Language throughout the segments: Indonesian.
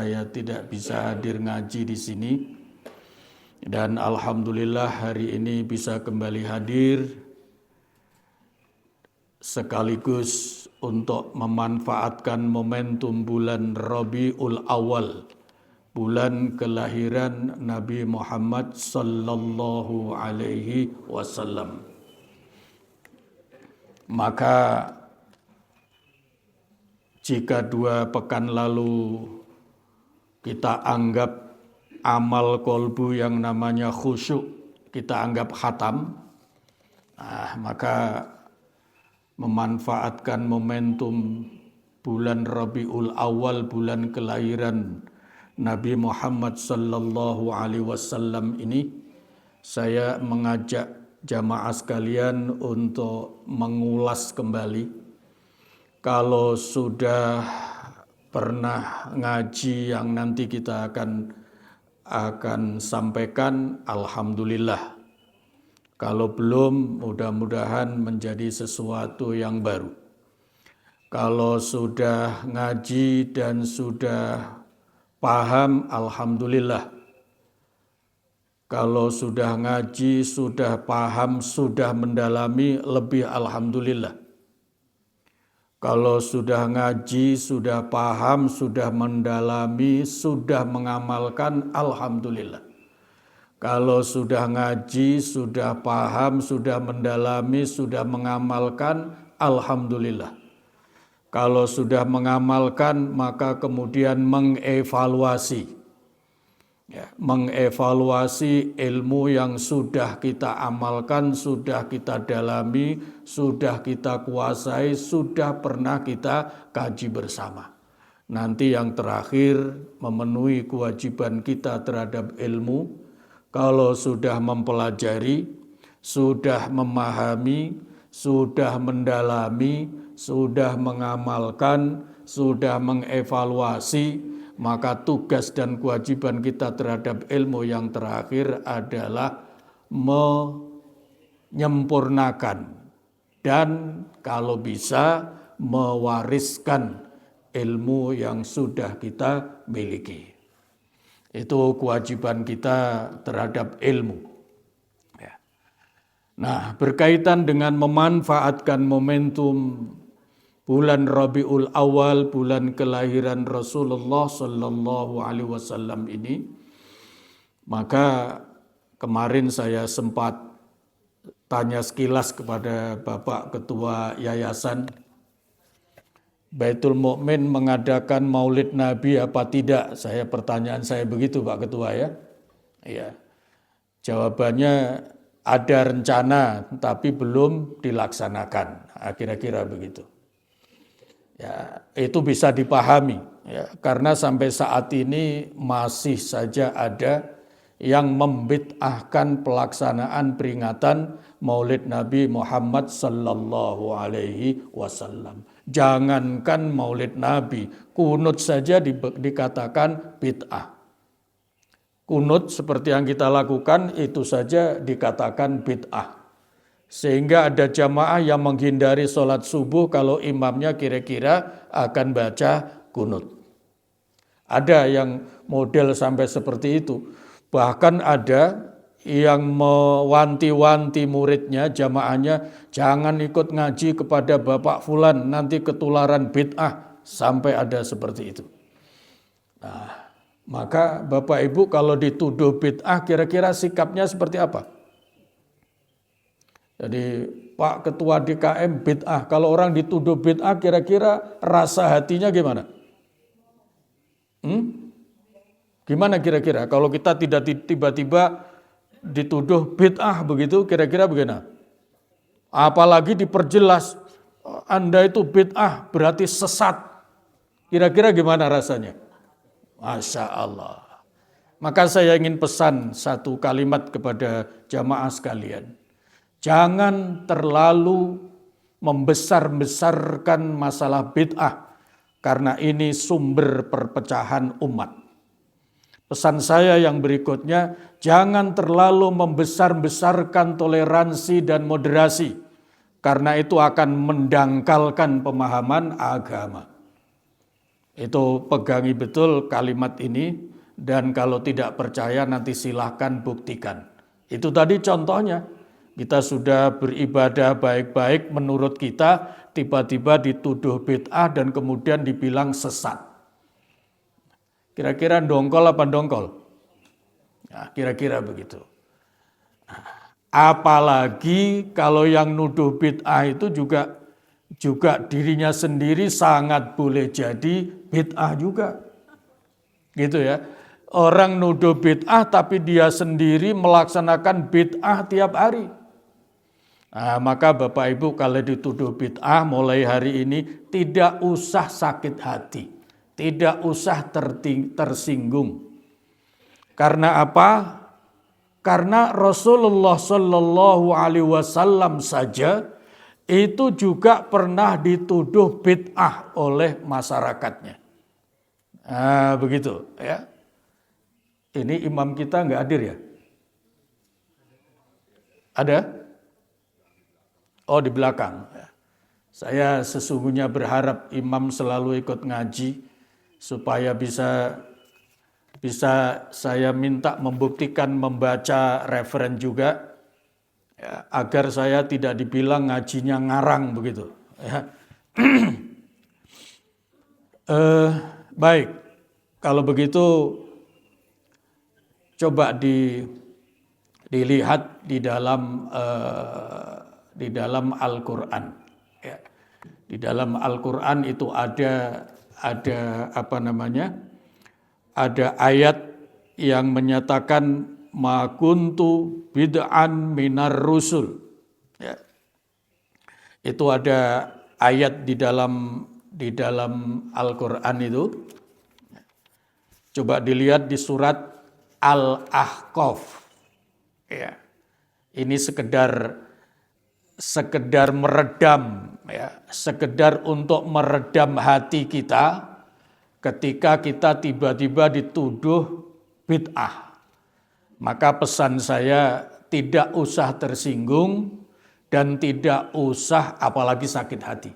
saya tidak bisa hadir ngaji di sini. Dan alhamdulillah hari ini bisa kembali hadir sekaligus untuk memanfaatkan momentum bulan Rabiul Awal, bulan kelahiran Nabi Muhammad sallallahu alaihi wasallam. Maka jika 2 pekan lalu kita anggap amal kolbu yang namanya khusyuk kita anggap khatam, maka memanfaatkan momentum bulan Rabiul Awal, bulan kelahiran Nabi Muhammad sallallahu alaihi wasallam ini, saya mengajak jamaah sekalian untuk mengulas kembali. Kalau sudah pernah ngaji yang nanti kita akan sampaikan, alhamdulillah. Kalau belum, mudah-mudahan menjadi sesuatu yang baru. Kalau sudah ngaji dan sudah paham, alhamdulillah. Kalau sudah ngaji, sudah paham, sudah mendalami, lebih alhamdulillah. Kalau sudah ngaji, sudah paham, sudah mendalami, sudah mengamalkan, alhamdulillah. Kalau sudah ngaji, sudah paham, sudah mendalami, sudah mengamalkan, alhamdulillah. Kalau sudah mengamalkan, maka kemudian mengevaluasi. Mengevaluasi ilmu yang sudah kita amalkan, sudah kita dalami, sudah kita kuasai, sudah pernah kita kaji bersama. Nanti yang terakhir memenuhi kewajiban kita terhadap ilmu. Kalau sudah mempelajari, sudah memahami, sudah mendalami, sudah mengamalkan, sudah mengevaluasi, maka tugas dan kewajiban kita terhadap ilmu yang terakhir adalah menyempurnakan dan kalau bisa mewariskan ilmu yang sudah kita miliki. Itu kewajiban kita terhadap ilmu. Nah, berkaitan dengan memanfaatkan momentum bulan Rabiul Awal, bulan kelahiran Rasulullah sallallahu alaihi wasallam ini, maka kemarin saya sempat tanya sekilas kepada Bapak Ketua Yayasan, Baitul Mukmin mengadakan Maulid Nabi apa tidak? Pertanyaan saya begitu Pak Ketua ya. Iya. Jawabannya ada rencana tapi belum dilaksanakan. Kira-kira begitu. Ya, itu bisa dipahami ya, karena sampai saat ini masih saja ada yang membid'ahkan pelaksanaan peringatan Maulid Nabi Muhammad sallallahu alaihi wasallam. Jangankan Maulid Nabi, kunut saja dikatakan bid'ah. Kunut seperti yang kita lakukan itu saja dikatakan bid'ah. Sehingga ada jamaah yang menghindari sholat subuh kalau imamnya kira-kira akan baca kunut. Ada yang model sampai seperti itu. Bahkan ada yang mewanti-wanti muridnya, jamaahnya, jangan ikut ngaji kepada Bapak Fulan, nanti ketularan bid'ah. Sampai ada seperti itu. Nah, maka Bapak Ibu kalau dituduh bid'ah kira-kira sikapnya seperti apa? Jadi Pak Ketua DKM bid'ah, kalau orang dituduh bid'ah kira-kira rasa hatinya gimana? Gimana kira-kira kalau kita tidak tiba-tiba dituduh bid'ah begitu, kira-kira bagaimana? Apalagi diperjelas, Anda itu bid'ah berarti sesat. Kira-kira gimana rasanya? Masya Allah. Maka saya ingin pesan satu kalimat kepada jamaah sekalian. Jangan terlalu membesar-besarkan masalah bid'ah karena ini sumber perpecahan umat. Pesan saya yang berikutnya, jangan terlalu membesar-besarkan toleransi dan moderasi karena itu akan mendangkalkan pemahaman agama. Itu pegangi betul kalimat ini, dan kalau tidak percaya nanti silahkan buktikan. Itu tadi contohnya, kita sudah beribadah baik-baik menurut kita, tiba-tiba dituduh bid'ah dan kemudian dibilang sesat. Kira-kira dongkol apa dongkol? Nah, kira-kira begitu. Apalagi kalau yang nuduh bid'ah itu juga dirinya sendiri sangat boleh jadi bid'ah juga. Gitu ya. Orang nuduh bid'ah tapi dia sendiri melaksanakan bid'ah tiap hari. Nah, maka Bapak Ibu kalau dituduh bid'ah mulai hari ini tidak usah sakit hati. Tidak usah tersinggung. Karena apa? Karena Rasulullah Shallallahu Alaihi Wasallam saja itu juga pernah dituduh bid'ah oleh masyarakatnya. Nah, begitu ya. Ini imam kita nggak hadir ya? Ada? Oh, di belakang. Saya sesungguhnya berharap imam selalu ikut ngaji supaya bisa saya minta membuktikan membaca referen juga ya, agar saya tidak dibilang ngajinya ngarang begitu ya. Baik, kalau begitu coba dilihat di dalam Al-Qur'an ya. Di dalam Al-Qur'an itu ada apa namanya? Ada ayat yang menyatakan ma kuntu bid'an minar rusul. Ya. Itu ada ayat di dalam Al-Qur'an itu. Coba dilihat di surat Al-Ahqaf. Ya. Ini sekedar meredam ya, sekedar untuk meredam hati kita ketika kita tiba-tiba dituduh bid'ah. Maka pesan saya tidak usah tersinggung dan tidak usah apalagi sakit hati.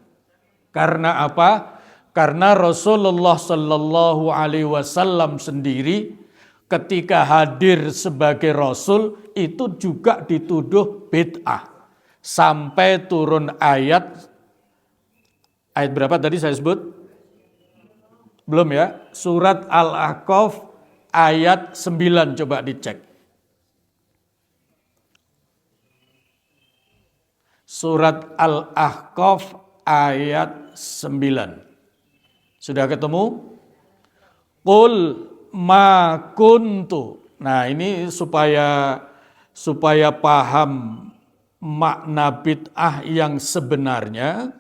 Karena apa? Karena Rasulullah Shallallahu Alaihi Wasallam sendiri ketika hadir sebagai Rasul itu juga dituduh bid'ah. Sampai turun ayat berapa tadi saya sebut? Belum ya, surat Al-Ahqaf ayat 9 coba dicek. Surat Al-Ahqaf ayat 9. Sudah ketemu? Qul ma kuntu. Nah, ini supaya paham makna bid'ah yang sebenarnya.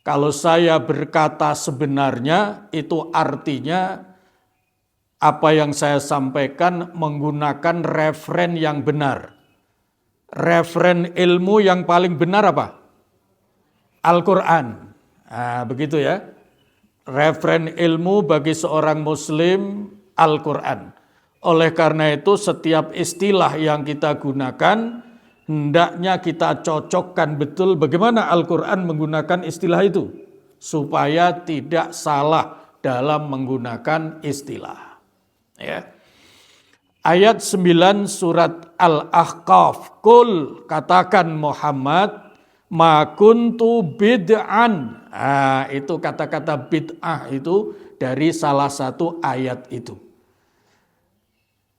Kalau saya berkata sebenarnya, itu artinya apa yang saya sampaikan menggunakan referen yang benar. Referen ilmu yang paling benar apa? Al-Quran. Nah, begitu ya. Referen ilmu bagi seorang muslim Al-Quran. Oleh karena itu setiap istilah yang kita gunakan, hendaknya kita cocokkan betul bagaimana Al-Quran menggunakan istilah itu. Supaya tidak salah dalam menggunakan istilah. Ya. Ayat 9 surat Al-Ahqaf. Qul, katakan Muhammad, ma kuntu bid'an. Nah, itu kata-kata bid'ah itu dari salah satu ayat itu.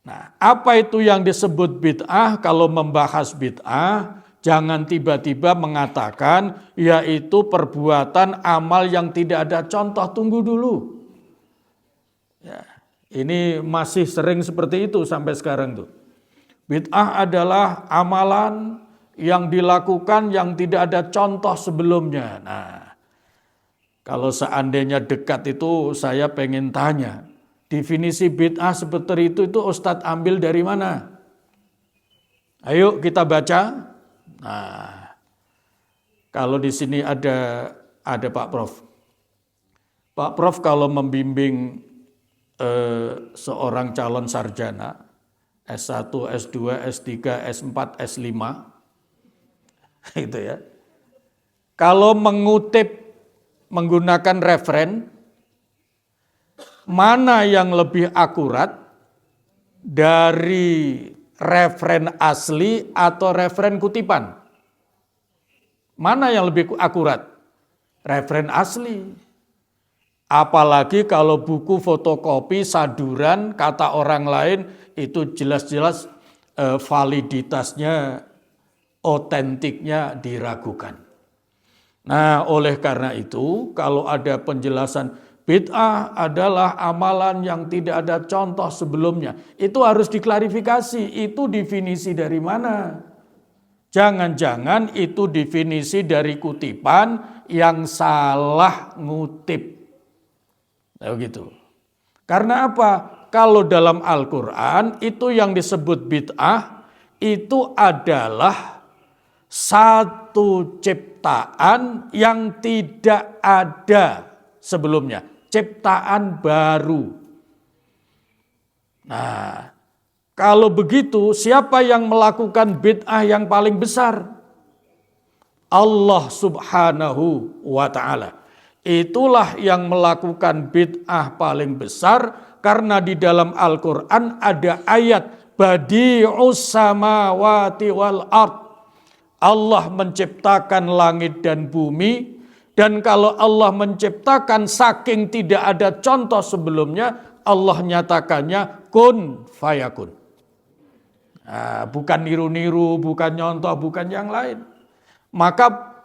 Nah, apa itu yang disebut bid'ah? Kalau membahas bid'ah, jangan tiba-tiba mengatakan yaitu perbuatan amal yang tidak ada contoh, tunggu dulu. Ya, ini masih sering seperti itu sampai sekarang tuh. Bid'ah adalah amalan yang dilakukan yang tidak ada contoh sebelumnya. Nah, kalau seandainya dekat itu saya pengen tanya, definisi bid'ah seperti itu Ustadz ambil dari mana? Ayo kita baca. Nah, kalau di sini ada Pak Prof. Pak Prof kalau membimbing seorang calon sarjana S1, S2, S3, S4, S5 gitu ya. Kalau mengutip menggunakan referen mana yang lebih akurat dari referen asli atau referen kutipan? Mana yang lebih akurat? Referen asli. Apalagi kalau buku fotokopi, saduran, kata orang lain, itu jelas-jelas validitasnya, otentiknya diragukan. Nah, oleh karena itu, kalau ada penjelasan bid'ah adalah amalan yang tidak ada contoh sebelumnya, itu harus diklarifikasi, itu definisi dari mana? Jangan-jangan itu definisi dari kutipan yang salah ngutip. Nah, begitu. Karena apa? Kalau dalam Al-Quran itu yang disebut bid'ah itu adalah satu ciptaan yang tidak ada sebelumnya. Ciptaan baru. Nah, kalau begitu siapa yang melakukan bid'ah yang paling besar? Allah subhanahu wa ta'ala. Itulah yang melakukan bid'ah paling besar karena di dalam Al-Quran ada ayat badi'us samawati wal ard. Allah menciptakan langit dan bumi, dan kalau Allah menciptakan saking tidak ada contoh sebelumnya, Allah nyatakannya kun fayakun. Nah, bukan niru-niru, bukan nyontoh, bukan yang lain. Maka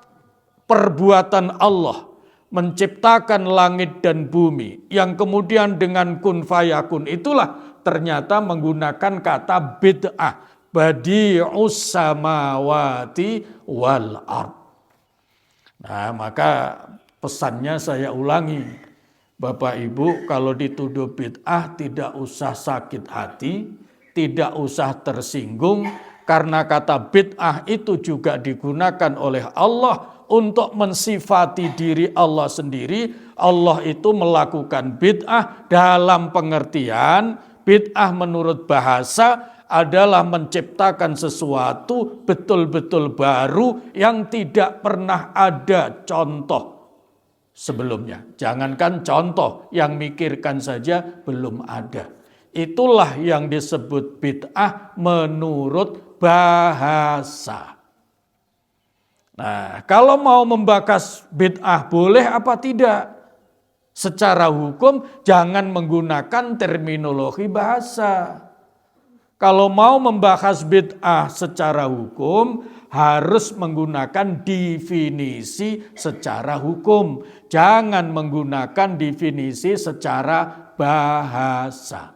perbuatan Allah menciptakan langit dan bumi yang kemudian dengan kun fayakun itulah ternyata menggunakan kata bid'ah, badi'us samawati wal ard. Nah, maka pesannya saya ulangi, Bapak Ibu, kalau dituduh bid'ah tidak usah sakit hati, tidak usah tersinggung, karena kata bid'ah itu juga digunakan oleh Allah untuk mensifati diri Allah sendiri. Allah itu melakukan bid'ah dalam pengertian bid'ah menurut bahasa adalah menciptakan sesuatu betul-betul baru yang tidak pernah ada contoh sebelumnya. Jangankan contoh, yang mikirkan saja belum ada. Itulah yang disebut bid'ah menurut bahasa. Nah, kalau mau membahas bid'ah boleh apa tidak? Secara hukum jangan menggunakan terminologi bahasa. Kalau mau membahas bid'ah secara hukum harus menggunakan definisi secara hukum. Jangan menggunakan definisi secara bahasa.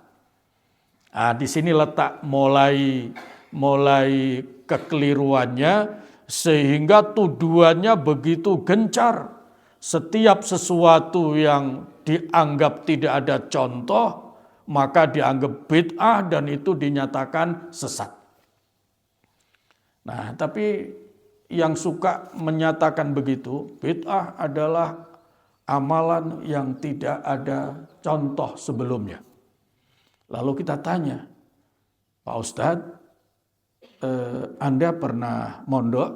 Nah, di sini letak mulai kekeliruannya, sehingga tuduhannya begitu gencar. Setiap sesuatu yang dianggap tidak ada contoh, maka dianggap bid'ah dan itu dinyatakan sesat. Nah, tapi yang suka menyatakan begitu, bid'ah adalah amalan yang tidak ada contoh sebelumnya. Lalu kita tanya, Pak Ustadz, Anda pernah mondok?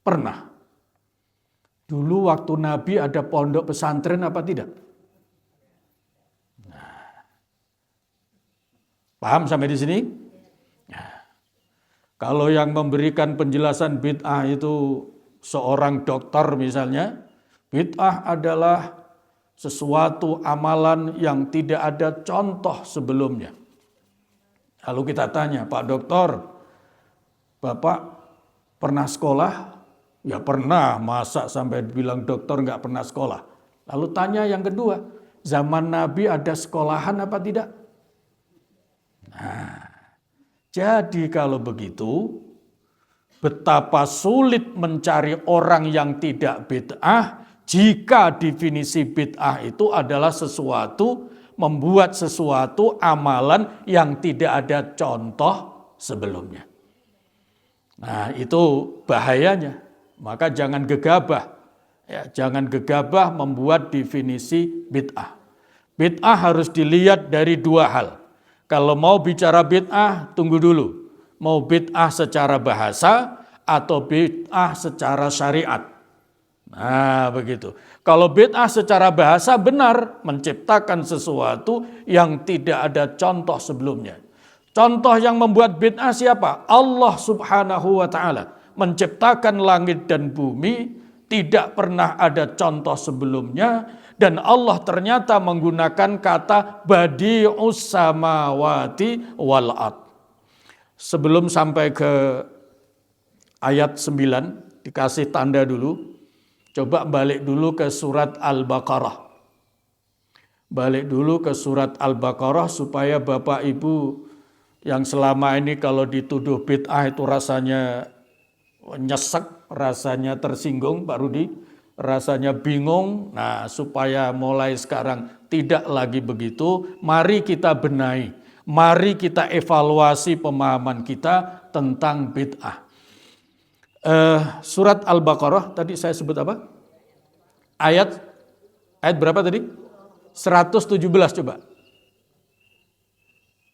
Pernah. Dulu waktu Nabi ada pondok pesantren apa tidak? Nah, paham sampai di sini? Nah, kalau yang memberikan penjelasan bid'ah itu seorang dokter misalnya, bid'ah adalah sesuatu amalan yang tidak ada contoh sebelumnya. Lalu kita tanya, Pak Dokter, Bapak pernah sekolah? Ya pernah, masa sampai bilang dokter nggak pernah sekolah. Lalu tanya yang kedua, zaman Nabi ada sekolahan apa tidak? Nah, jadi kalau begitu, betapa sulit mencari orang yang tidak bid'ah jika definisi bid'ah itu adalah sesuatu, membuat sesuatu amalan yang tidak ada contoh sebelumnya. Nah, itu bahayanya. Maka jangan gegabah. Ya, jangan gegabah membuat definisi bid'ah. Bid'ah harus dilihat dari dua hal. Kalau mau bicara bid'ah, tunggu dulu. Mau bid'ah secara bahasa atau bid'ah secara syariat. Nah, begitu. Kalau bid'ah secara bahasa benar menciptakan sesuatu yang tidak ada contoh sebelumnya. Contoh yang membuat bid'ah siapa? Allah Subhanahu wa taala. Menciptakan langit dan bumi tidak pernah ada contoh sebelumnya dan Allah ternyata menggunakan kata badi'us samawati wal ard. Sebelum sampai ke ayat 9 dikasih tanda dulu. Coba balik dulu ke surat Al-Baqarah. Balik dulu ke surat Al-Baqarah supaya Bapak Ibu yang selama ini kalau dituduh bid'ah itu rasanya nyesek, rasanya tersinggung, Pak Rudi, rasanya bingung. Nah, supaya mulai sekarang tidak lagi begitu, mari kita benahi. Mari kita evaluasi pemahaman kita tentang bid'ah. Surat Al-Baqarah tadi saya sebut apa? Ayat berapa tadi? 117 coba.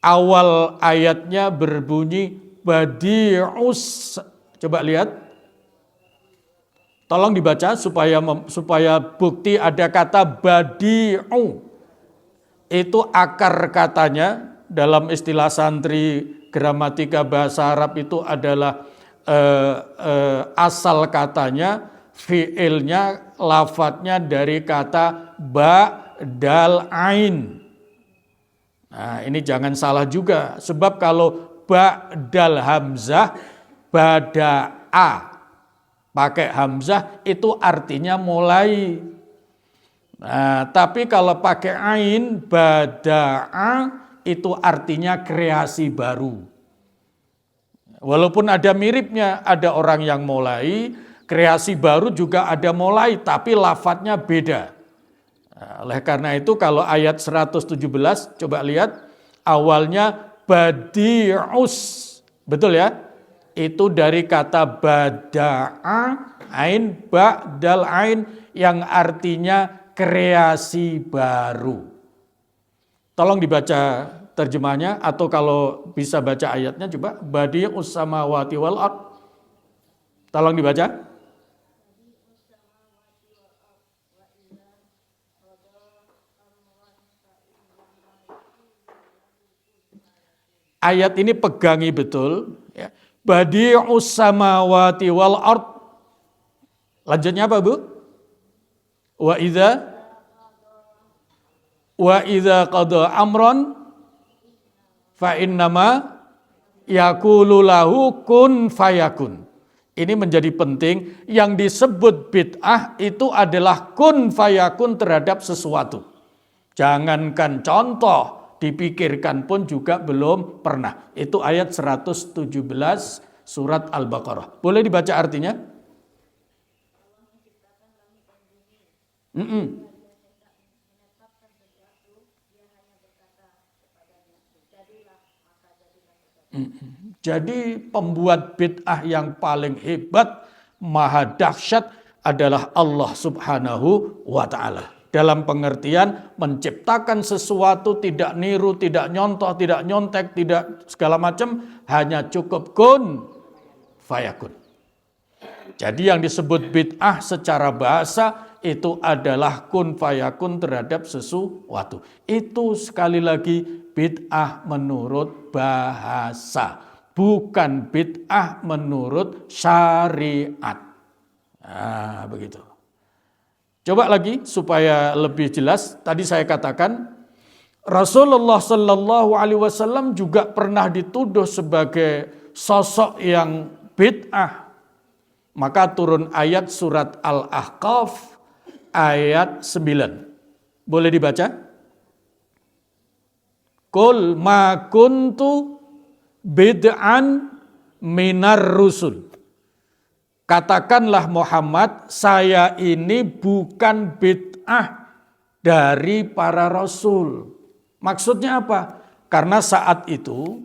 Awal ayatnya berbunyi badi'us. Coba lihat. Tolong dibaca supaya bukti ada kata badi'u. Itu akar katanya dalam istilah santri gramatika bahasa Arab itu adalah asal katanya, fiilnya, lafadznya dari kata ba, dal, ain. Nah ini jangan salah juga, sebab kalau ba, dal, hamzah, bada'a, pakai hamzah itu artinya mulai. Nah tapi kalau pakai ain, bada'a, itu artinya kreasi baru. Walaupun ada miripnya, ada orang yang mulai, kreasi baru juga ada mulai, tapi lafadznya beda. Nah, oleh karena itu kalau ayat 117, coba lihat, awalnya badi'us, betul ya? Itu dari kata bada'a, ain, ba, dal, ain, yang artinya kreasi baru. Tolong dibaca terjemahnya atau kalau bisa baca ayatnya coba badi'us samawati wal ard. Tolong dibaca. Ayat ini pegangi betul ya. Badi'us samawati wal ard. Lanjutnya apa, Bu? Wa idza qada amran fa innama yaqulu lahu kun fayakun. Ini menjadi penting, yang disebut bid'ah itu adalah kun fayakun terhadap sesuatu. Jangankan contoh, dipikirkan pun juga belum pernah. Itu ayat 117 surat Al-Baqarah. Boleh dibaca artinya? Jadi pembuat bid'ah yang paling hebat, maha dahsyat adalah Allah Subhanahu wa ta'ala. Dalam pengertian menciptakan sesuatu, tidak niru, tidak nyontoh, tidak nyontek, tidak segala macam, hanya cukup kun fayakun. Jadi yang disebut bid'ah secara bahasa itu adalah kun fayakun terhadap sesuatu. Itu sekali lagi bid'ah menurut bahasa, bukan bid'ah menurut syariat. Nah, begitu. Coba lagi supaya lebih jelas. Tadi saya katakan Rasulullah Shallallahu Alaihi Wasallam juga pernah dituduh sebagai sosok yang bid'ah. Maka turun ayat surat Al-Ahqaf ayat 9. Boleh dibaca? Qul ma kuntu bid'an minar rusul. Katakanlah Muhammad, saya ini bukan bid'ah dari para rasul. Maksudnya apa? Karena saat itu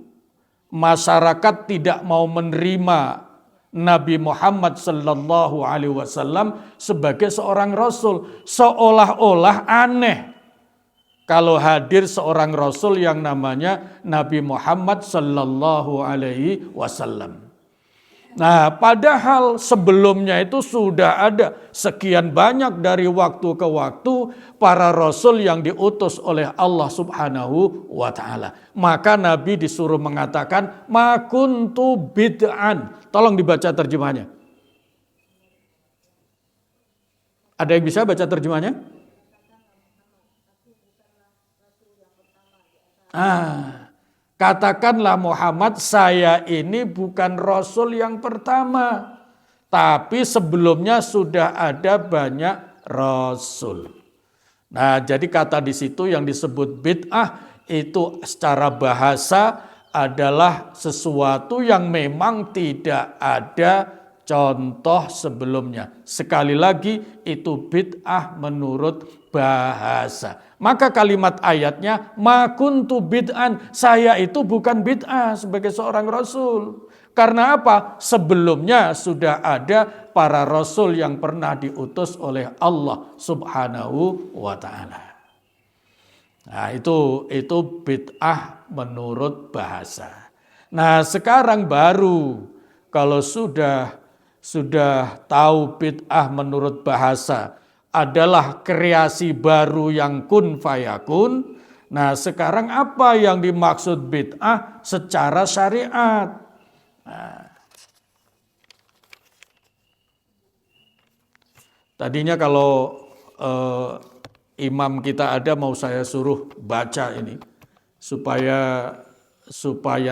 masyarakat tidak mau menerima Nabi Muhammad sallallahu alaihi wasallam sebagai seorang rasul, seolah-olah aneh kalau hadir seorang rasul yang namanya Nabi Muhammad sallallahu alaihi wasallam. Nah, padahal sebelumnya itu sudah ada sekian banyak dari waktu ke waktu para rasul yang diutus oleh Allah Subhanahu wa taala. Maka Nabi disuruh mengatakan ma kuntu bid'an. Tolong dibaca terjemahnya. Ada yang bisa baca terjemahnya? Katakanlah Muhammad, saya ini bukan Rasul yang pertama. Tapi sebelumnya sudah ada banyak Rasul. Nah, jadi kata di situ yang disebut bid'ah itu secara bahasa adalah sesuatu yang memang tidak ada contoh sebelumnya. Sekali lagi itu bid'ah menurut bahasa. Maka kalimat ayatnya, ma kuntu bid'an, saya itu bukan bid'ah sebagai seorang rasul. Karena apa? Sebelumnya sudah ada para rasul yang pernah diutus oleh Allah Subhanahu wa taala. Nah, itu bid'ah menurut bahasa. Nah, sekarang baru kalau sudah tahu bid'ah menurut bahasa adalah kreasi baru yang kun fayakun. Nah, sekarang apa yang dimaksud bid'ah secara syariat? Nah, tadinya kalau imam kita ada mau saya suruh baca ini supaya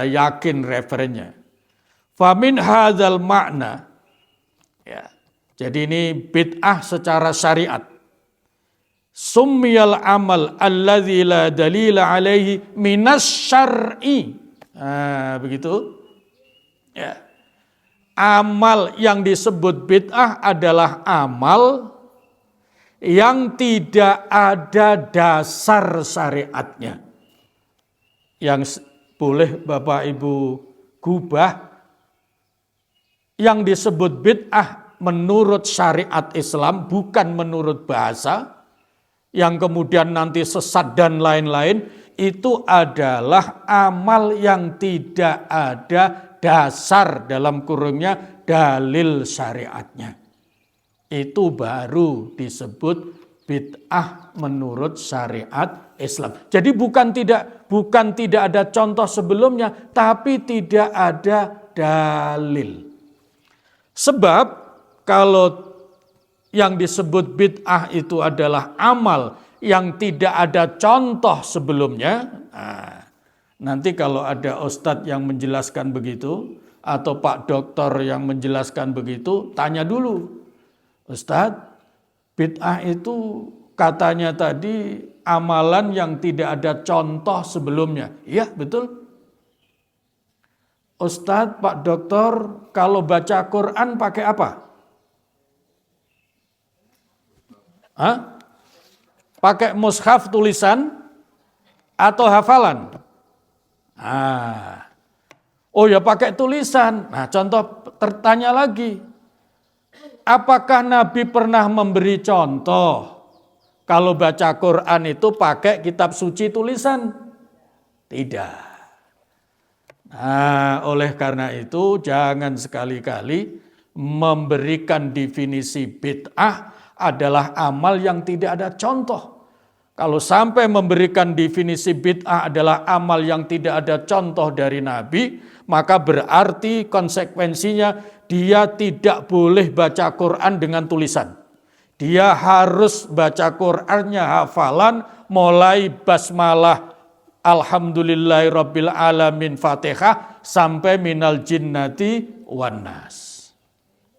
yakin referennya. Famin hadzal makna. Ya. Jadi ini bid'ah secara syariat. Summiyal amal alladzi la dalila alaihi minas syar'i. Nah, begitu. Ya. Amal yang disebut bid'ah adalah amal yang tidak ada dasar syariatnya. Yang boleh Bapak Ibu gubah, yang disebut bid'ah menurut syariat Islam, bukan menurut bahasa, yang kemudian nanti sesat dan lain-lain, itu adalah amal yang tidak ada dasar dalam kurungnya dalil syariatnya. Itu baru disebut bid'ah menurut syariat Islam. Jadi bukan tidak ada contoh sebelumnya, tapi tidak ada dalil. Sebab kalau yang disebut bid'ah itu adalah amal yang tidak ada contoh sebelumnya, nanti kalau ada ustadz yang menjelaskan begitu, atau Pak Doktor yang menjelaskan begitu, tanya dulu, Ustadz, bid'ah itu katanya tadi amalan yang tidak ada contoh sebelumnya. Iya, betul. Ustadz, Pak Doktor, kalau baca Quran pakai apa? Pakai mushaf tulisan atau hafalan? Oh ya pakai tulisan. Nah, contoh tertanya lagi. Apakah Nabi pernah memberi contoh kalau baca Quran itu pakai kitab suci tulisan? Tidak. Nah, oleh karena itu jangan sekali-kali memberikan definisi bid'ah adalah amal yang tidak ada contoh. Kalau sampai memberikan definisi bid'ah adalah amal yang tidak ada contoh dari Nabi, maka berarti konsekuensinya dia tidak boleh baca Quran dengan tulisan. Dia harus baca Qurannya hafalan mulai basmalah alhamdulillahirabbil alamin Fatihah sampai minal jinnati wan nas.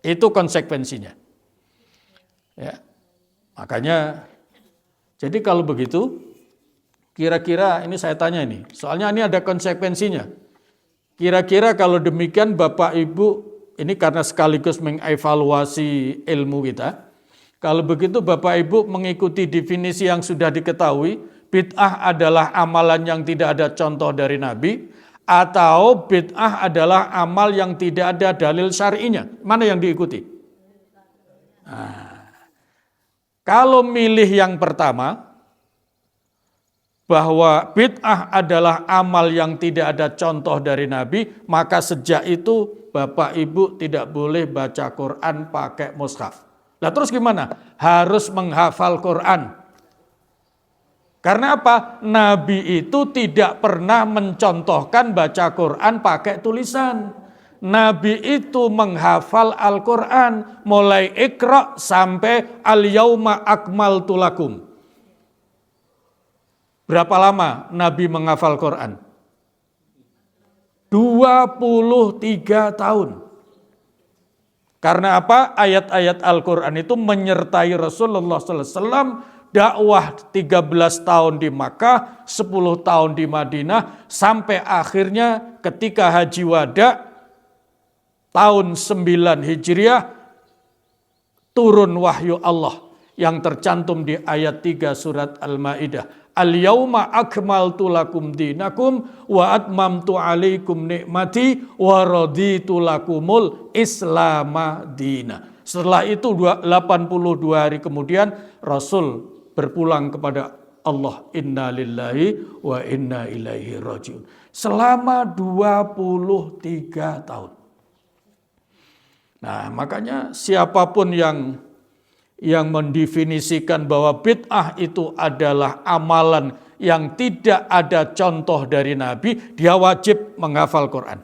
Itu konsekuensinya. Ya. Makanya jadi kalau begitu kira-kira ini saya tanya ini, soalnya ini ada konsekuensinya. Kira-kira kalau demikian Bapak Ibu, ini karena sekaligus mengevaluasi ilmu kita. Kalau begitu Bapak Ibu mengikuti definisi yang sudah diketahui, bid'ah adalah amalan yang tidak ada contoh dari Nabi, atau bid'ah adalah amal yang tidak ada dalil syar'inya. Mana yang diikuti? Kalau milih yang pertama, bahwa bid'ah adalah amal yang tidak ada contoh dari Nabi, maka sejak itu Bapak Ibu tidak boleh baca Quran pakai mushaf. Lah terus gimana? Harus menghafal Quran. Karena apa? Nabi itu tidak pernah mencontohkan baca Quran pakai tulisan. Nabi itu menghafal Al-Quran mulai Iqra sampai Al-Yauma Akmaltu Lakum. Berapa lama Nabi menghafal Quran? 23 tahun. Karena apa? Ayat-ayat Al-Quran itu menyertai Rasulullah SAW dakwah 13 tahun di Makkah, 10 tahun di Madinah, sampai akhirnya ketika Haji Wada tahun 9 Hijriah turun wahyu Allah yang tercantum di ayat 3 surat Al-Maidah. Al-yauma akmaltu lakum dinakum wa atmamtu alaikum nikmati wa raditu lakumul islama dina. Setelah itu 82 hari kemudian Rasul berpulang kepada Allah, inna lillahi wa inna ilaihi rajiun. Selama 23 tahun. Nah, makanya siapapun yang mendefinisikan bahwa bid'ah itu adalah amalan yang tidak ada contoh dari Nabi, dia wajib menghafal Quran.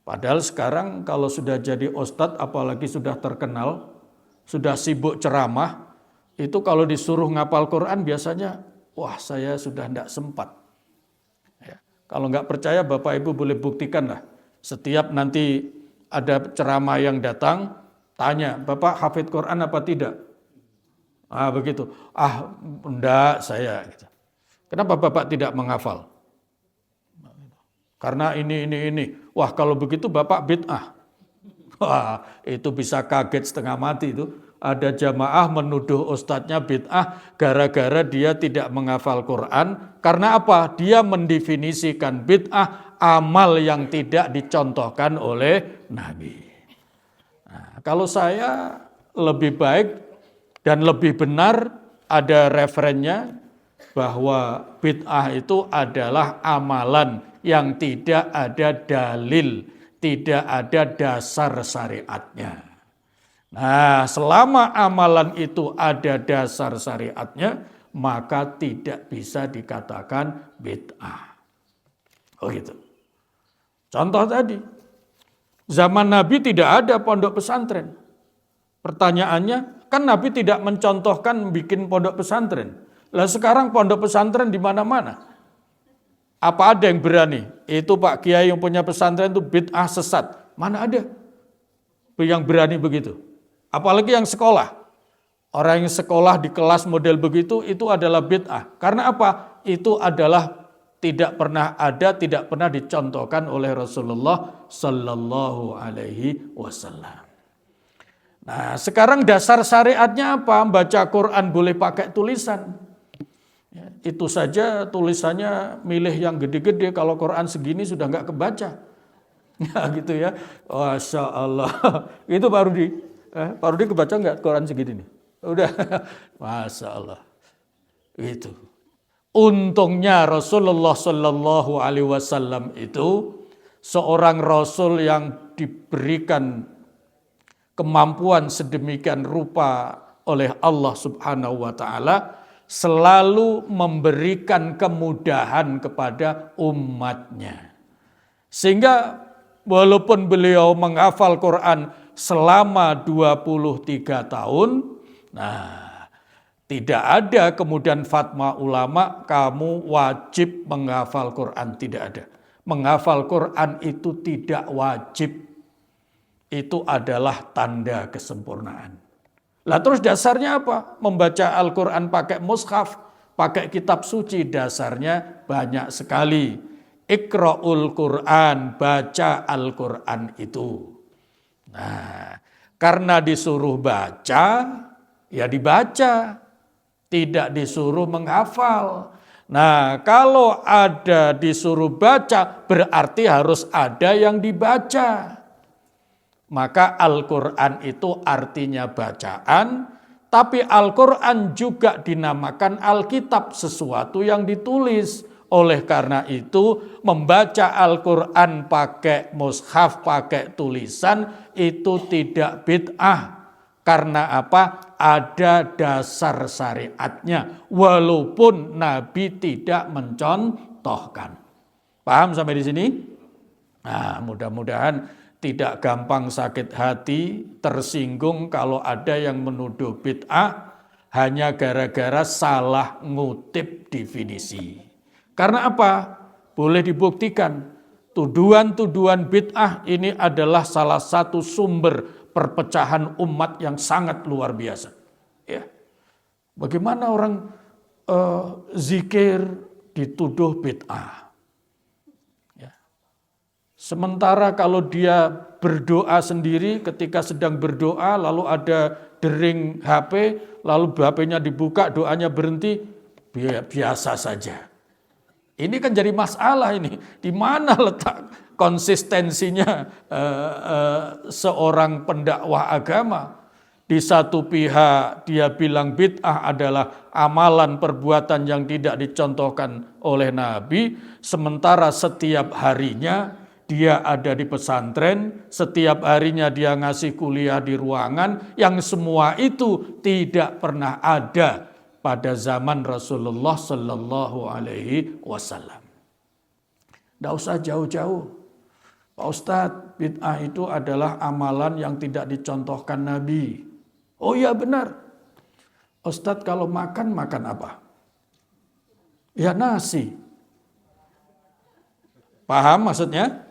Padahal sekarang kalau sudah jadi ustadz, apalagi sudah terkenal, sudah sibuk ceramah, itu kalau disuruh ngapal Quran biasanya, wah saya sudah tidak sempat. Ya. Kalau nggak percaya Bapak Ibu boleh buktikan lah. Setiap nanti ada ceramah yang datang, tanya, Bapak hafid Quran apa tidak? Begitu. Enggak saya. Kenapa Bapak tidak menghafal? Karena ini. Wah kalau begitu Bapak bid'ah. Wah itu bisa kaget setengah mati itu. Ada jamaah menuduh ustadznya bid'ah gara-gara dia tidak menghafal Quran. Karena apa? Dia mendefinisikan bid'ah amal yang tidak dicontohkan oleh Nabi. Nah, kalau saya lebih baik dan lebih benar ada referennya bahwa bid'ah itu adalah amalan yang tidak ada dalil, tidak ada dasar syariatnya. Nah, selama amalan itu ada dasar syariatnya, maka tidak bisa dikatakan bid'ah. Oh gitu. Contoh tadi, zaman Nabi tidak ada pondok pesantren. Pertanyaannya, kan Nabi tidak mencontohkan bikin pondok pesantren. Lah sekarang pondok pesantren di mana-mana. Apa ada yang berani? Itu Pak Kiai yang punya pesantren itu bid'ah sesat. Mana ada yang berani begitu? Apalagi yang sekolah. Orang yang sekolah di kelas model begitu itu adalah bid'ah. Karena apa? Itu adalah tidak pernah ada, tidak pernah dicontohkan oleh Rasulullah Sallallahu Alaihi Wasallam. Nah, sekarang dasar syariatnya apa? Baca Quran boleh pakai tulisan. Ya, itu saja tulisannya milih yang gede-gede. Kalau Quran segini sudah nggak kebaca. Ya gitu ya. Masya Allah. Itu baru kebaca nggak Quran segini nih? Udah. Masya Allah. Itu. Untungnya Rasulullah Sallallahu Alaihi Wasallam itu seorang Rasul yang diberikan kemampuan sedemikian rupa oleh Allah Subhanahu Wa Taala, selalu memberikan kemudahan kepada umatnya. Sehingga walaupun beliau menghafal Quran selama 23 tahun, tidak ada kemudian fatwa ulama kamu wajib menghafal Quran, tidak ada. Menghafal Quran itu tidak wajib. Itu adalah tanda kesempurnaan. Lah terus dasarnya apa? Membaca Al-Quran pakai mushaf, pakai kitab suci, dasarnya banyak sekali. Iqra'ul Quran, baca Al-Quran itu. Nah, karena disuruh baca, ya dibaca. Tidak disuruh menghafal. Nah, kalau ada disuruh baca, berarti harus ada yang dibaca. Maka Al-Quran itu artinya bacaan, Tapi Al-Quran juga dinamakan Alkitab, sesuatu yang ditulis. Oleh karena itu, membaca Al-Quran pakai mushaf, pakai tulisan, itu tidak bid'ah. Karena apa? Ada dasar syariatnya, walaupun Nabi tidak mencontohkan. Paham sampai di sini? Nah, mudah-mudahan tidak gampang sakit hati, tersinggung kalau ada yang menuduh bid'ah hanya gara-gara salah ngutip definisi. Karena apa? Boleh dibuktikan. Tuduhan-tuduhan bid'ah ini adalah salah satu sumber perpecahan umat yang sangat luar biasa. Ya. Bagaimana orang zikir dituduh bid'ah? Sementara kalau dia berdoa sendiri, ketika sedang berdoa lalu ada dering HP, lalu HP-nya dibuka, doanya berhenti, biasa saja. Ini kan jadi masalah ini. Di mana letak konsistensinya seorang pendakwah agama? Di satu pihak dia bilang bid'ah adalah amalan perbuatan yang tidak dicontohkan oleh Nabi, sementara setiap harinya dia ada di pesantren, setiap harinya dia ngasih kuliah di ruangan, yang semua itu tidak pernah ada pada zaman Rasulullah Sallallahu Alaihi Wasallam. Tidak usah jauh-jauh. Pak Ustadz, bid'ah itu adalah amalan yang tidak dicontohkan Nabi. Oh iya benar. Ustadz kalau makan apa? Ya nasi. Paham maksudnya?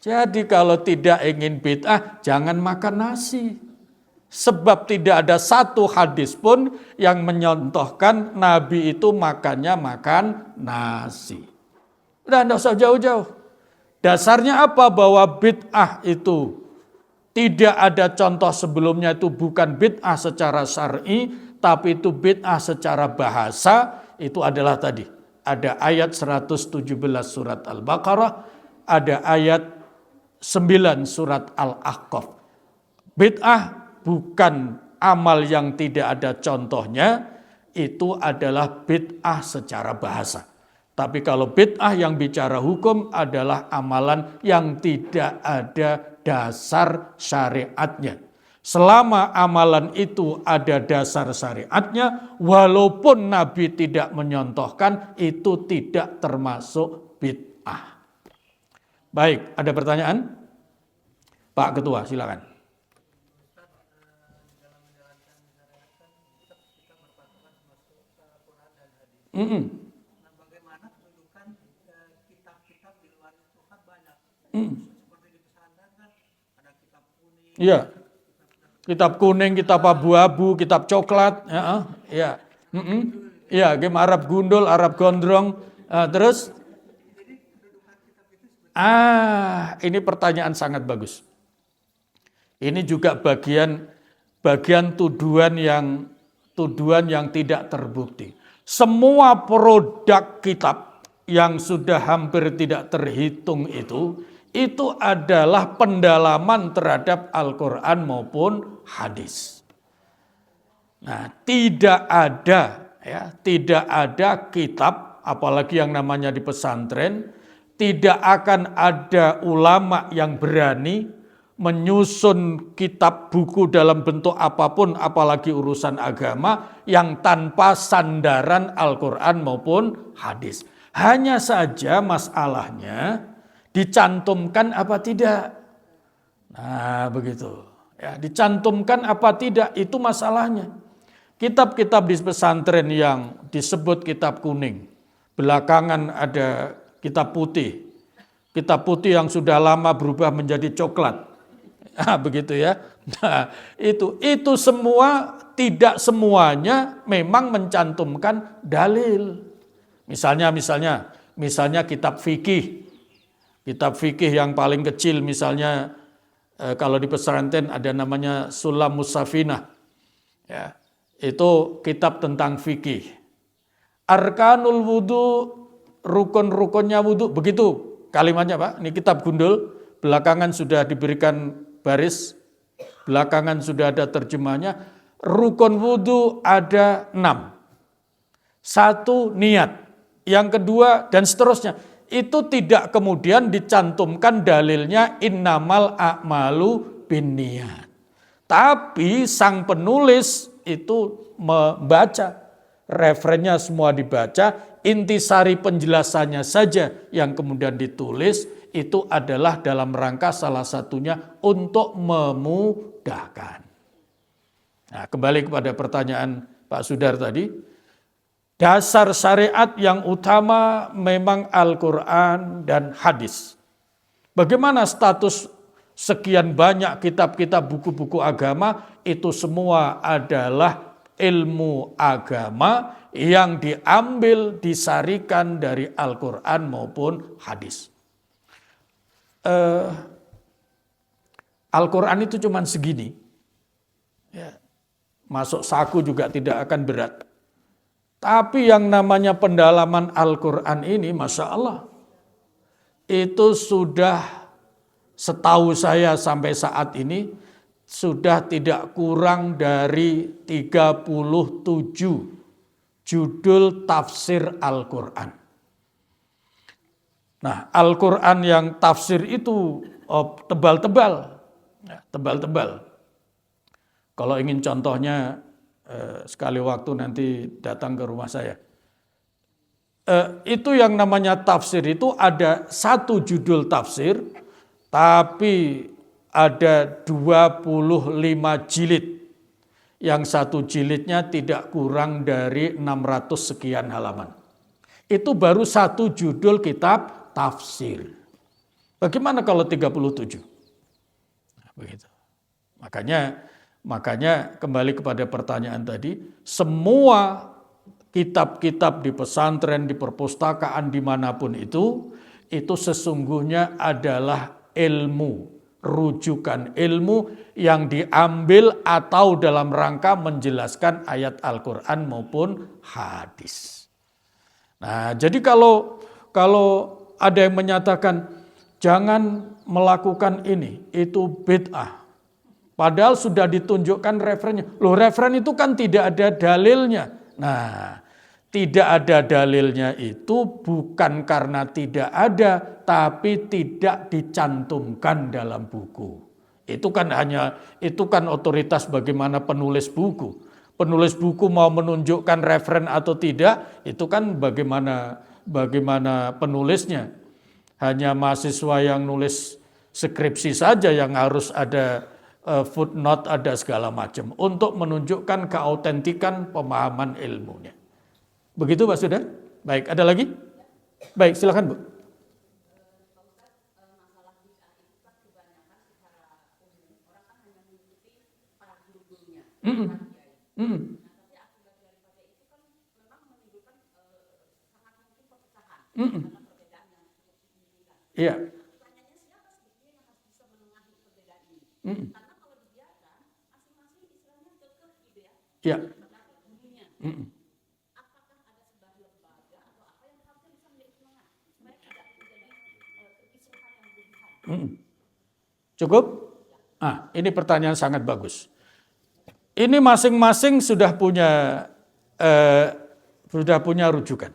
Jadi kalau tidak ingin bid'ah, jangan makan nasi. Sebab tidak ada satu hadis pun yang menyontohkan Nabi itu makannya makan nasi. Udah tidak usah jauh-jauh. Dasarnya apa? Bahwa bid'ah itu tidak ada contoh sebelumnya, itu bukan bid'ah secara syar'i, tapi itu bid'ah secara bahasa. Itu adalah tadi. Ada ayat 117 surat Al-Baqarah, ada ayat 9 surat Al-Ahqaf. Bid'ah bukan amal yang tidak ada contohnya, itu adalah bid'ah secara bahasa. Tapi kalau bid'ah yang bicara hukum adalah amalan yang tidak ada dasar syariatnya. Selama amalan itu ada dasar syariatnya, walaupun Nabi tidak menyontohkan, itu tidak termasuk bid'ah. Baik, ada pertanyaan? Pak Ketua, silakan. Bagaimana kedudukan kitab-kitab di luar itu kan banyak. Seperti di pesantren kan ada kitab kuning. Iya. Kitab kuning, kitab abu-abu, kitab coklat, ya. Iya, game Arab gundul, Arab gondrong, terus ini pertanyaan sangat bagus. Ini juga bagian tuduhan yang tidak terbukti. Semua produk kitab yang sudah hampir tidak terhitung itu adalah pendalaman terhadap Al-Quran maupun hadis. Nah, tidak ada kitab, apalagi yang namanya di pesantren, tidak akan ada ulama yang berani menyusun kitab buku dalam bentuk apapun, apalagi urusan agama, yang tanpa sandaran Al-Quran maupun hadis. Hanya saja masalahnya dicantumkan apa tidak. Nah begitu. Ya, dicantumkan apa tidak, itu masalahnya. Kitab-kitab di pesantren yang disebut kitab kuning, belakangan ada kitab putih. Kitab putih yang sudah lama berubah menjadi coklat. Begitu ya. Nah, itu semua tidak semuanya memang mencantumkan dalil. Misalnya kitab fikih. Kitab fikih yang paling kecil misalnya kalau di pesantren ada namanya Sulam Musafinah. Ya, itu kitab tentang fikih. Arkanul wudu, rukun-rukunnya wudu, begitu kalimatnya Pak. Ini kitab gundul, belakangan sudah diberikan baris, belakangan sudah ada terjemahnya. Rukun wudhu ada 6. 1 niat, yang kedua dan seterusnya. Itu tidak kemudian dicantumkan dalilnya innamal a'malu binniyat. Tapi sang penulis itu membaca, referennya semua dibaca, intisari penjelasannya saja yang kemudian ditulis, itu adalah dalam rangka salah satunya untuk memudahkan. Nah, kembali kepada pertanyaan Pak Sudar tadi. Dasar syariat yang utama memang Al-Quran dan hadis. Bagaimana status sekian banyak kitab-kitab buku-buku agama, itu semua adalah ilmu agama yang diambil, disarikan dari Al-Quran maupun hadis. Al-Quran itu cuma segini. Ya. Masuk saku juga tidak akan berat. Tapi yang namanya pendalaman Al-Quran ini, Masya Allah, itu sudah setahu saya sampai saat ini, sudah tidak kurang dari 37 judul tafsir Al-Quran. Nah, Al-Quran yang tafsir itu tebal-tebal. Tebal-tebal. Kalau ingin contohnya, sekali waktu nanti datang ke rumah saya. Itu yang namanya tafsir itu ada 1 judul tafsir, tapi ada 25 jilid. Yang 1 jilidnya tidak kurang dari 600 sekian halaman. Itu baru 1 judul kitab tafsir. Bagaimana kalau 37? Nah, begitu. Makanya kembali kepada pertanyaan tadi, semua kitab-kitab di pesantren, di perpustakaan, dimanapun itu sesungguhnya adalah ilmu, rujukan ilmu yang diambil atau dalam rangka menjelaskan ayat Al-Quran maupun hadis. Nah, jadi kalau ada yang menyatakan jangan melakukan ini, itu bid'ah. Padahal sudah ditunjukkan referennya. Loh, referen itu kan tidak ada dalilnya. Nah, tidak ada dalilnya itu bukan karena tidak ada, tapi tidak dicantumkan dalam buku. Itu kan otoritas bagaimana penulis buku. Penulis buku mau menunjukkan referen atau tidak, itu kan bagaimana penulisnya. Hanya mahasiswa yang nulis skripsi saja yang harus ada footnote, ada segala macam untuk menunjukkan keautentikan pemahaman ilmunya. Begitu Pak Sudar? Baik, ada lagi? Baik, silakan Bu. Iya. Ya. Cukup? Ini pertanyaan sangat bagus. Ini masing-masing sudah punya rujukan.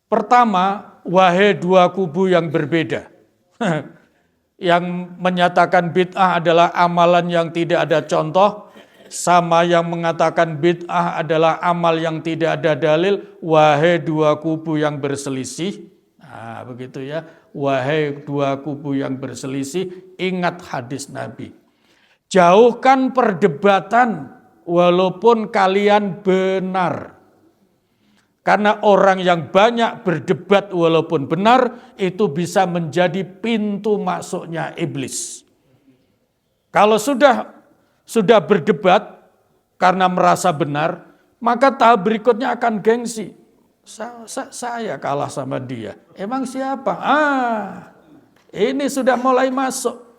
Pertama, wahai 2 kubu yang berbeda. Yang menyatakan bid'ah adalah amalan yang tidak ada contoh, sama yang mengatakan bid'ah adalah amal yang tidak ada dalil. Wahai 2 kubu yang berselisih, nah begitu ya, wahai 2 kubu yang berselisih, ingat hadis Nabi. Jauhkan perdebatan walaupun kalian benar. Karena orang yang banyak berdebat walaupun benar, itu bisa menjadi pintu masuknya iblis. Kalau sudah berdebat karena merasa benar, maka tahap berikutnya akan gengsi. Saya kalah sama dia. Emang siapa? Ini sudah mulai masuk.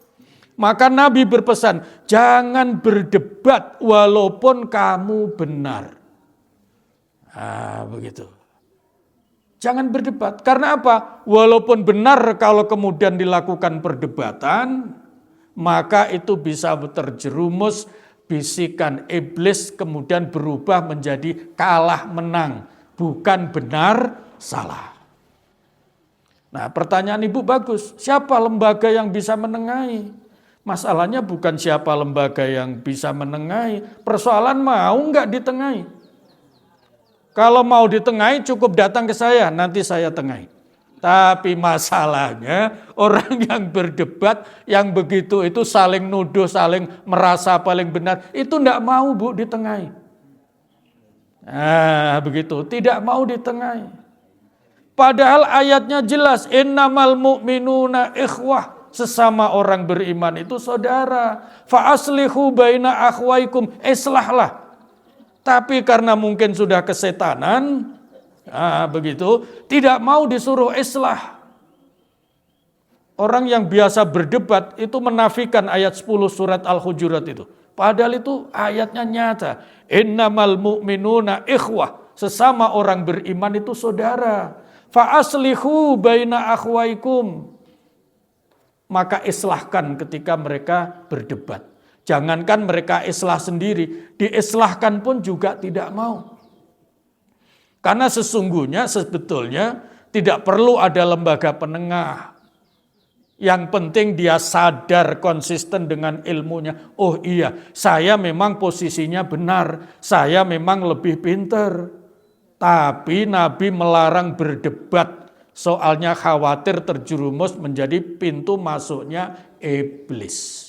Maka Nabi berpesan, jangan berdebat walaupun kamu benar. Begitu. Jangan berdebat. Karena apa? Walaupun benar kalau kemudian dilakukan perdebatan, maka itu bisa terjerumus bisikan iblis kemudian berubah menjadi kalah menang, bukan benar salah. Nah, pertanyaan Ibu bagus, siapa lembaga yang bisa menengahi? Masalahnya bukan siapa lembaga yang bisa menengahi, persoalan mau nggak ditengahi. Kalau mau ditengahi cukup datang ke saya, nanti saya tengahi. Tapi masalahnya orang yang berdebat, yang begitu itu saling nuduh, saling merasa paling benar, itu enggak mau Bu ditengahi. Nah begitu, tidak mau ditengahi. Padahal ayatnya jelas, innamal mu'minuna ikhwah, sesama orang beriman itu saudara. Fa aslihu baina akhwaikum, islahlah. Tapi karena mungkin sudah kesetanan, begitu, tidak mau disuruh islah. Orang yang biasa berdebat itu menafikan ayat 10 surat Al-Hujurat itu. Padahal itu ayatnya nyata. Innamal mu'minuna ikhwah, sesama orang beriman itu saudara. Fa aslihu baina akhwaikum. Maka islahkan ketika mereka berdebat. Jangankan mereka islah sendiri, diislahkan pun juga tidak mau. Karena sesungguhnya sebetulnya tidak perlu ada lembaga penengah. Yang penting dia sadar konsisten dengan ilmunya. Oh iya, saya memang posisinya benar, saya memang lebih pintar. Tapi Nabi melarang berdebat, soalnya khawatir terjerumus menjadi pintu masuknya iblis.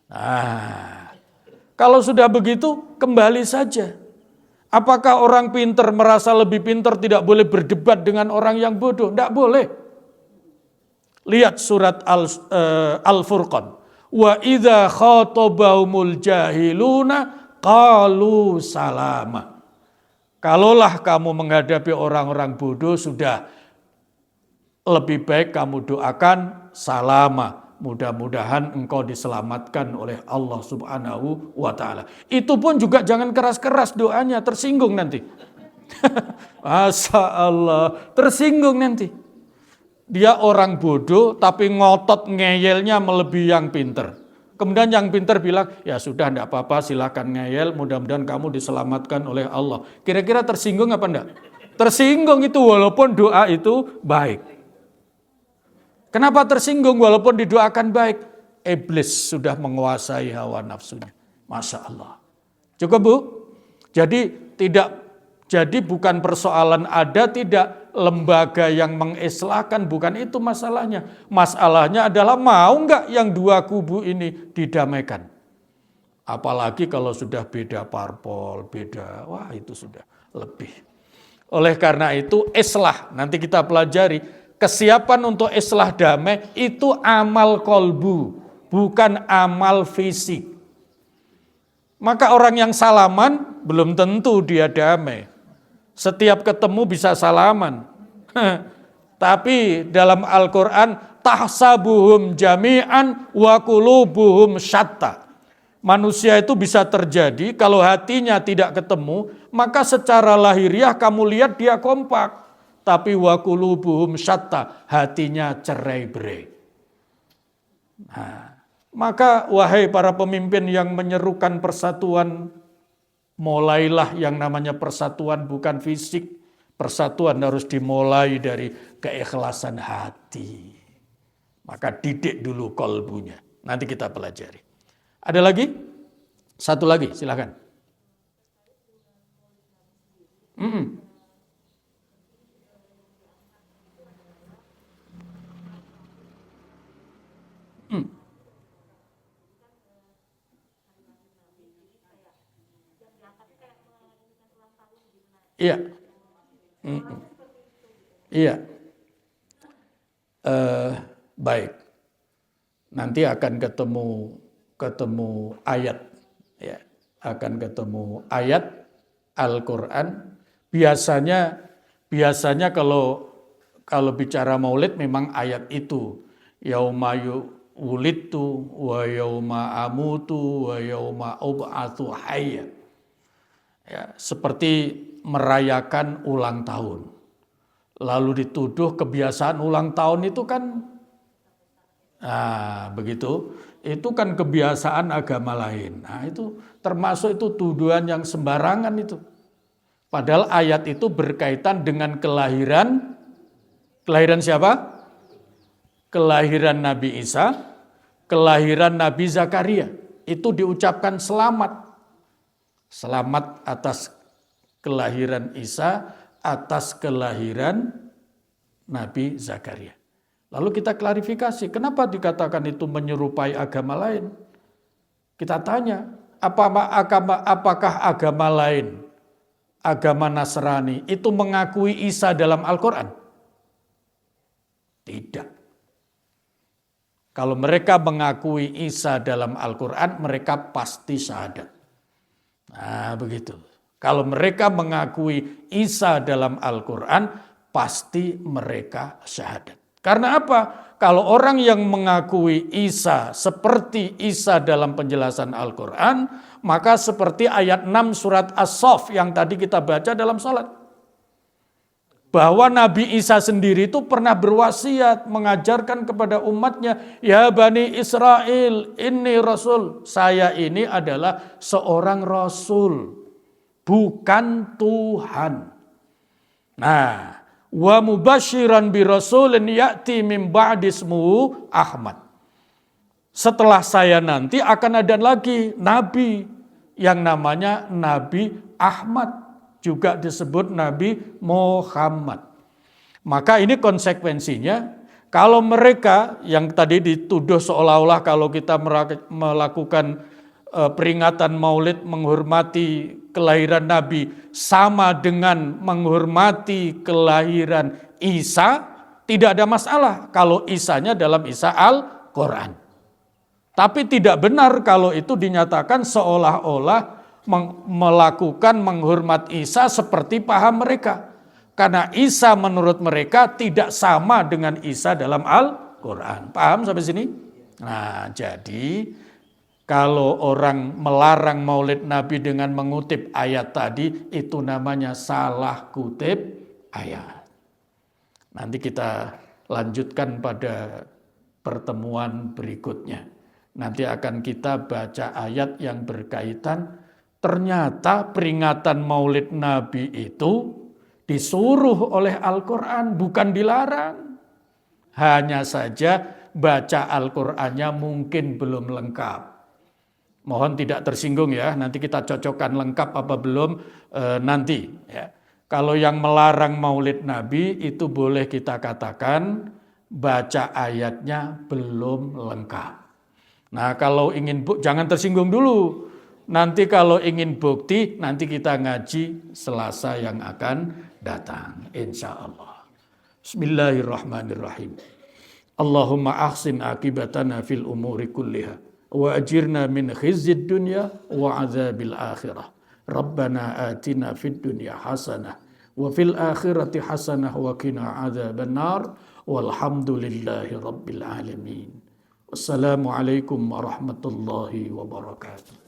Nah, kalau sudah begitu kembali saja. Apakah orang pintar merasa lebih pintar tidak boleh berdebat dengan orang yang bodoh? Tidak boleh. Lihat surat Al-Furqan. Wa idza khatabahumul jahiluna qalu salama. Kalaulah kamu menghadapi orang-orang bodoh, sudah lebih baik kamu doakan salama. Mudah-mudahan engkau diselamatkan oleh Allah Subhanahu wa ta'ala. Itu pun juga jangan keras-keras doanya, tersinggung nanti. Masya Allah, tersinggung nanti. Dia orang bodoh tapi ngotot ngeyelnya melebihi yang pinter. Kemudian yang pinter bilang, ya sudah enggak apa-apa silakan ngeyel, mudah-mudahan kamu diselamatkan oleh Allah. Kira-kira tersinggung apa enggak? Tersinggung itu walaupun doa itu baik. Kenapa tersinggung walaupun didoakan baik? Iblis sudah menguasai hawa nafsunya. Masya Allah. Cukup Bu? Jadi bukan persoalan ada tidak lembaga yang mengislahkan, bukan itu masalahnya. Masalahnya adalah mau enggak yang dua kubu ini didamaikan. Apalagi kalau sudah beda parpol, beda, wah itu sudah lebih. Oleh karena itu islah, nanti kita pelajari. Kesiapan untuk islah damai itu amal kolbu, bukan amal fisik. Maka orang yang salaman belum tentu dia damai. Setiap ketemu bisa salaman. Tapi dalam Al-Quran, tahsabuhum jami'an wa qulubuhum syatta. Manusia itu bisa terjadi kalau hatinya tidak ketemu, maka secara lahiriah kamu lihat dia kompak. Tapi wa qulubuhum syatta, hatinya cerai-berai. Nah, maka wahai para pemimpin yang menyerukan persatuan, mulailah yang namanya persatuan bukan fisik. Persatuan harus dimulai dari keikhlasan hati. Maka didik dulu kolbunya. Nanti kita pelajari. Ada lagi? Satu lagi, silakan. Iya. Iya. Baik. Nanti akan ketemu ayat, ya. Akan ketemu ayat Al-Quran. Biasanya kalau bicara maulid memang ayat itu. Yauma wulidtu wa yauma amutu wa yauma ub'atsu hayya. Ya, seperti merayakan ulang tahun. Lalu dituduh kebiasaan ulang tahun itu kan begitu. itu kan kebiasaan agama lain. Nah itu termasuk itu tuduhan yang sembarangan itu. Padahal ayat itu berkaitan dengan kelahiran siapa? Kelahiran Nabi Isa, kelahiran Nabi Zakaria. Itu diucapkan selamat. Selamat atas kelahiran Isa, atas kelahiran Nabi Zakaria. Lalu kita klarifikasi, kenapa dikatakan itu menyerupai agama lain? Kita tanya, apakah agama lain, agama Nasrani, itu mengakui Isa dalam Al-Quran? Tidak. Kalau mereka mengakui Isa dalam Al-Quran, mereka pasti syahadat. Nah begitu. Kalau mereka mengakui Isa dalam Al-Quran, pasti mereka syahadat. Karena apa? Kalau orang yang mengakui Isa seperti Isa dalam penjelasan Al-Quran, maka seperti ayat 6 surat As-Saff yang tadi kita baca dalam salat. Bahwa Nabi Isa sendiri itu pernah berwasiat mengajarkan kepada umatnya, ya Bani Israel, ini Rasul. Saya ini adalah seorang Rasul, bukan Tuhan. Nah, wa mubasyiran bi rasulin ya'ti min ba'di ismuhu Ahmad. Setelah saya nanti akan ada lagi nabi yang namanya Nabi Ahmad, juga disebut Nabi Muhammad. Maka ini konsekuensinya, kalau mereka yang tadi dituduh seolah-olah kalau kita melakukan peringatan Maulid menghormati kelahiran Nabi sama dengan menghormati kelahiran Isa, tidak ada masalah kalau Isanya dalam Isa Al-Quran. Tapi tidak benar kalau itu dinyatakan seolah-olah melakukan menghormat Isa seperti paham mereka. Karena Isa menurut mereka tidak sama dengan Isa dalam Al-Quran. Paham sampai sini? Nah jadi kalau orang melarang maulid Nabi dengan mengutip ayat tadi, itu namanya salah kutip ayat. Nanti kita lanjutkan pada pertemuan berikutnya. Nanti akan kita baca ayat yang berkaitan, ternyata peringatan maulid Nabi itu disuruh oleh Al-Quran, bukan dilarang. Hanya saja baca Al-Qurannya mungkin belum lengkap. Mohon tidak tersinggung ya, nanti kita cocokkan lengkap apa belum nanti. Ya. Kalau yang melarang maulid Nabi itu boleh kita katakan baca ayatnya belum lengkap. Nah kalau ingin jangan tersinggung dulu. Nanti kalau ingin bukti nanti kita ngaji Selasa yang akan datang. Insya Allah. Bismillahirrahmanirrahim. Allahumma ahsin akibatana fil umuri kulliha. Wa ajirna min khizyid dunya wa azabil akhirah. Rabbana atina fid dunya hasanah wa fil akhirati hasanah wa qina azaban nar. Walhamdulillahi rabbil alamin. Wassalamualaikum warahmatullahi wabarakatuh.